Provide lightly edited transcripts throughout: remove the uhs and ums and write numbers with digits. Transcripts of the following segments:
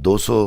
200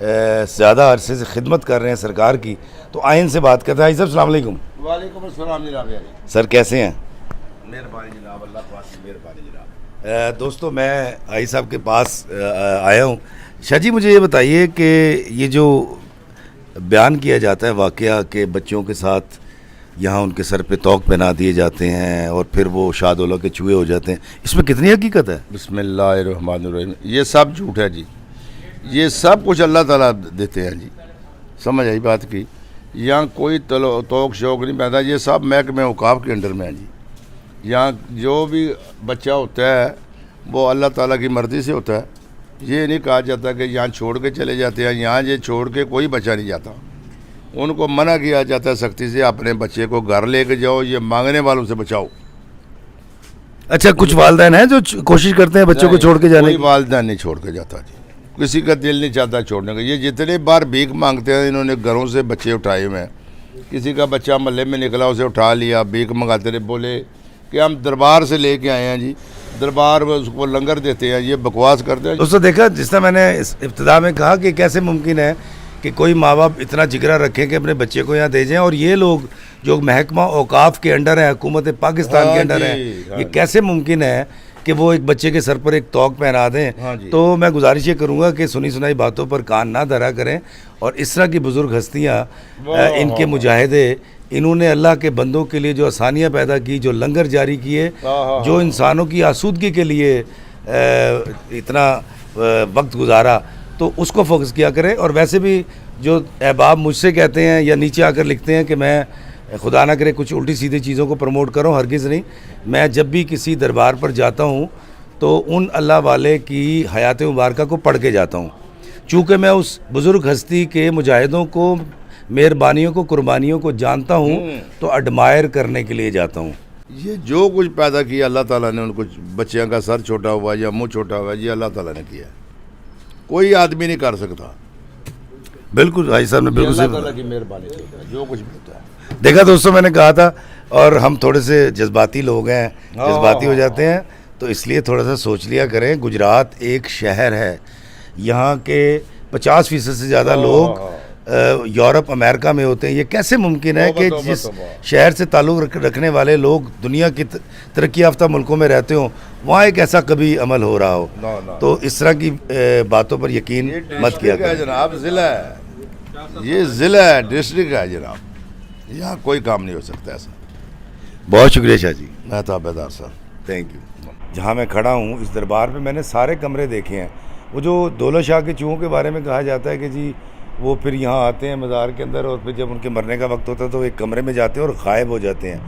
زیادہ عرصے سے خدمت کر رہے ہیں سرکار کی، تو آئین سے بات کرتے ہیں۔ حاجی صاحب السلام علیکم۔ وعلیکم السلام جناب۔ سر کیسے ہیں؟ مہربانی جناب، اللہ پاک کی مہربانی جناب۔ دوستو میں حاجی صاحب کے پاس آیا ہوں۔ شاہ جی مجھے یہ بتائیے کہ یہ جو بیان کیا جاتا ہے واقعہ کہ بچوں کے ساتھ یہاں ان کے سر پہ توق پہنا دیے جاتے ہیں اور پھر وہ شادولہ کے چوہے ہو جاتے ہیں، اس میں کتنی حقیقت ہے؟ بسم اللہ الرحمن الرحیم۔ یہ سب جھوٹ ہے جی، یہ سب کچھ اللہ تعالیٰ دیتے ہیں جی، سمجھ آئی بات کی؟ یہاں کوئی توق شوق نہیں پیدا، یہ سب محکمہ اوقاف کے انڈر میں ہے جی۔ یہاں جو بھی بچہ ہوتا ہے وہ اللہ تعالیٰ کی مرضی سے ہوتا ہے، یہ نہیں کہا جاتا کہ یہاں چھوڑ کے چلے جاتے ہیں، یہاں یہ چھوڑ کے کوئی بچہ نہیں جاتا۔ ان کو منع کیا جاتا ہے سختی سے، اپنے بچے کو گھر لے کے جاؤ، یہ مانگنے والوں سے بچاؤ۔ اچھا کچھ والدین ہیں جو کوشش کرتے ہیں بچوں کو چھوڑ کے جانے کوئی کی؟ والدین نہیں چھوڑ کے جاتا جی، کسی کا دل نہیں چاہتا چھوڑنے کا۔ یہ جتنے بار بھیک مانگتے ہیں، انہوں نے گھروں سے بچے اٹھائے ہوئے ہیں۔ کسی کا بچہ محلے میں نکلا، اسے اٹھا لیا، بھیک منگاتے رہے، بولے کہ ہم دربار سے لے کے آئے ہیں جی، دربار میں اس کو لنگر دیتے ہیں، یہ بکواس کرتے ہیں۔ دوستو دیکھا جس طرح میں نے اس ابتدا میں کہا کہ کیسے ممکن ہے کہ کوئی ماں باپ اتنا جگرا رکھیں کہ اپنے بچے کو یہاں دے جائیں، اور یہ لوگ جو محکمہ اوقاف کے انڈر ہیں، حکومت پاکستان کے انڈر ہیں، یہ کیسے ممکن ہے کہ وہ ایک بچے کے سر پر ایک توق پہنا دیں؟ تو میں گزارش یہ کروں گا کہ سنی سنائی باتوں پر کان نہ دھرا کریں، اور اس طرح کی بزرگ ہستیاں، ان کے مجاہدے، انہوں نے اللہ کے بندوں کے لیے جو آسانیاں پیدا کی، جو لنگر جاری کیے، جو انسانوں کی آسودگی کے لیے اتنا وقت گزارا، تو اس کو فوکس کیا کرے۔ اور ویسے بھی جو احباب مجھ سے کہتے ہیں یا نیچے آ کر لکھتے ہیں کہ میں خدا نہ کرے کچھ الٹی سیدھی چیزوں کو پروموٹ کروں، ہرگز نہیں۔ میں جب بھی کسی دربار پر جاتا ہوں تو ان اللہ والے کی حیات مبارکہ کو پڑھ کے جاتا ہوں، چونکہ میں اس بزرگ ہستی کے مجاہدوں کو، مہربانیوں کو، قربانیوں کو جانتا ہوں، تو ایڈمائر کرنے کے لیے جاتا ہوں۔ یہ جو کچھ پیدا کیا اللہ تعالیٰ نے، ان کو بچیاں کا سر چھوٹا ہوا یا منہ چھوٹا ہوا، یہ اللہ تعالیٰ نے کیا ہے، کوئی آدمی نہیں کر سکتا۔ بالکل بھائی صاحب نے بالکل اللہ صحیح تعالیٰ کی مہربانی سے ہوتا ہے جو کچھ بھی ہوتا ہے۔ دیکھا دوستوں، میں نے کہا تھا، اور ہم تھوڑے سے جذباتی لوگ ہیں، جذباتی ہو جاتے ہیں، تو اس لیے تھوڑا سا سوچ لیا کریں۔ گجرات ایک شہر ہے، یہاں کے 50% سے زیادہ لوگ یورپ امریکہ میں ہوتے ہیں۔ یہ کیسے ممکن ہے کہ جس شہر سے تعلق رکھنے والے لوگ دنیا کی ترقی یافتہ ملکوں میں رہتے ہوں، وہاں ایک ایسا کبھی عمل ہو رہا ہو؟ تو اس طرح کی باتوں پر یقین مت کیا کریں جناب۔ ضلع ہے، یہ ضلع ہے، ڈسٹرکٹ ہے جناب، یہاں کوئی کام نہیں ہو سکتا ایسا۔ بہت شکریہ شاہ جی، میں تابعدار صاحب، تھینک یو۔ جہاں میں کھڑا ہوں اس دربار میں، میں نے سارے کمرے دیکھے ہیں۔ وہ جو دولت شاہ کے چوہوں کے بارے میں کہا جاتا ہے کہ جی وہ پھر یہاں آتے ہیں مزار کے اندر، اور پھر جب ان کے مرنے کا وقت ہوتا ہے تو ایک کمرے میں جاتے ہیں اور غائب ہو جاتے ہیں۔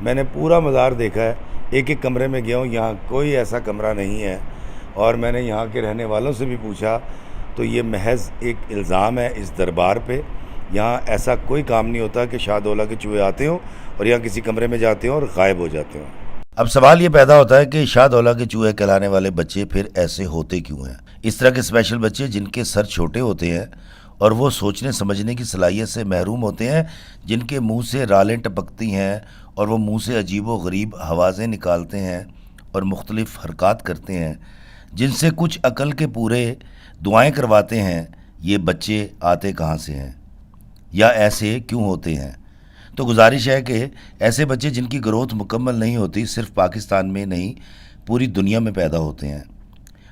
میں نے پورا مزار دیکھا ہے، ایک ایک کمرے میں گیا ہوں، یہاں کوئی ایسا کمرہ نہیں ہے۔ اور میں نے یہاں کے رہنے والوں سے بھی پوچھا تو یہ محض ایک الزام ہے اس دربار پہ، یہاں ایسا کوئی کام نہیں ہوتا کہ شاہ دولہ کے چوہے آتے ہوں اور یہاں کسی کمرے میں جاتے ہوں اور غائب ہو جاتے ہوں۔ اب سوال یہ پیدا ہوتا ہے کہ شاہ دولہ کے چوہے کہلانے والے بچے پھر ایسے ہوتے کیوں ہیں؟ اس طرح کے اسپیشل بچے جن کے سر چھوٹے ہوتے ہیں اور وہ سوچنے سمجھنے کی صلاحیت سے محروم ہوتے ہیں، جن کے منہ سے رالیں ٹپکتی ہیں اور وہ منہ سے عجیب و غریب آوازیں نکالتے ہیں اور مختلف حرکات کرتے ہیں، جن سے کچھ عقل کے پورے دعائیں کرواتے ہیں، یہ بچے آتے کہاں سے ہیں یا ایسے کیوں ہوتے ہیں؟ تو گزارش ہے کہ ایسے بچے جن کی گروتھ مکمل نہیں ہوتی صرف پاکستان میں نہیں پوری دنیا میں پیدا ہوتے ہیں،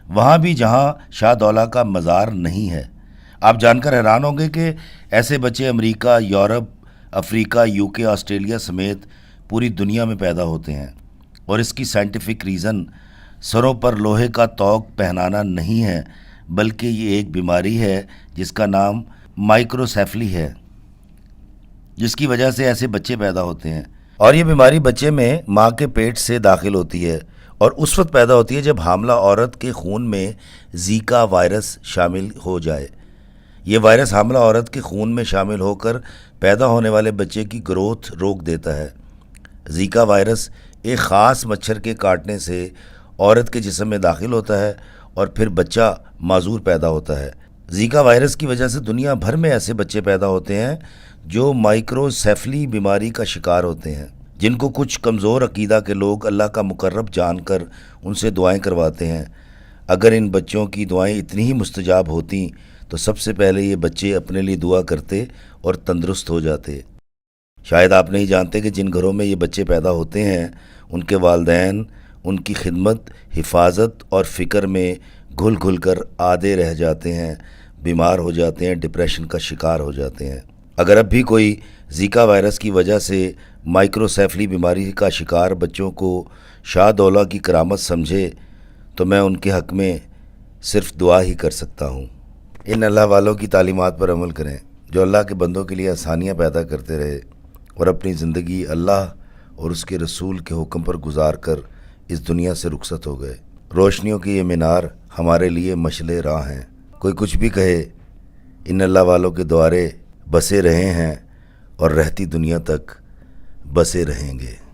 وہاں بھی جہاں شاہ دولہ کا مزار نہیں ہے۔ آپ جان کر حیران ہوں گے کہ ایسے بچے امریکہ، یورپ، افریقہ، UK، آسٹریلیا سمیت پوری دنیا میں پیدا ہوتے ہیں، اور اس کی سائنٹیفک ریزن سروں پر لوہے کا توق پہنانا نہیں ہے، بلکہ یہ ایک بیماری ہے جس کا نام مائکروسیفلی ہے، جس کی وجہ سے ایسے بچے پیدا ہوتے ہیں۔ اور یہ بیماری بچے میں ماں کے پیٹ سے داخل ہوتی ہے اور اس وقت پیدا ہوتی ہے جب حاملہ عورت کے خون میں زیکا وائرس شامل ہو جائے۔ یہ وائرس حاملہ عورت کے خون میں شامل ہو کر پیدا ہونے والے بچے کی گروتھ روک دیتا ہے۔ زیکا وائرس ایک خاص مچھر کے کاٹنے سے عورت کے جسم میں داخل ہوتا ہے اور پھر بچہ معذور پیدا ہوتا ہے۔ زیکا وائرس کی وجہ سے دنیا بھر میں ایسے بچے پیدا ہوتے ہیں جو مائکروسیفلی بیماری کا شکار ہوتے ہیں، جن کو کچھ کمزور عقیدہ کے لوگ اللہ کا مقرب جان کر ان سے دعائیں کرواتے ہیں۔ اگر ان بچوں کی دعائیں اتنی ہی مستجاب ہوتیں تو سب سے پہلے یہ بچے اپنے لیے دعا کرتے اور تندرست ہو جاتے۔ شاید آپ نہیں جانتے کہ جن گھروں میں یہ بچے پیدا ہوتے ہیں ان کے والدین ان کی خدمت، حفاظت اور فکر میں گھل گھل کر آدھے رہ جاتے ہیں، بیمار ہو جاتے ہیں، ڈپریشن کا شکار ہو جاتے ہیں۔ اگر اب بھی کوئی زیکا وائرس کی وجہ سے مائکروسیفلی بیماری کا شکار بچوں کو شاہ دولہ کی کرامت سمجھے تو میں ان کے حق میں صرف دعا ہی کر سکتا ہوں۔ ان اللہ والوں کی تعلیمات پر عمل کریں جو اللہ کے بندوں کے لیے آسانیاں پیدا کرتے رہے اور اپنی زندگی اللہ اور اس کے رسول کے حکم پر گزار کر اس دنیا سے رخصت ہو گئے۔ روشنیوں کی یہ مینار ہمارے لیے مشعل راہ ہیں۔ کوئی کچھ بھی کہے، ان اللہ والوں کے دوارے بسے رہے ہیں اور رہتی دنیا تک بسے رہیں گے۔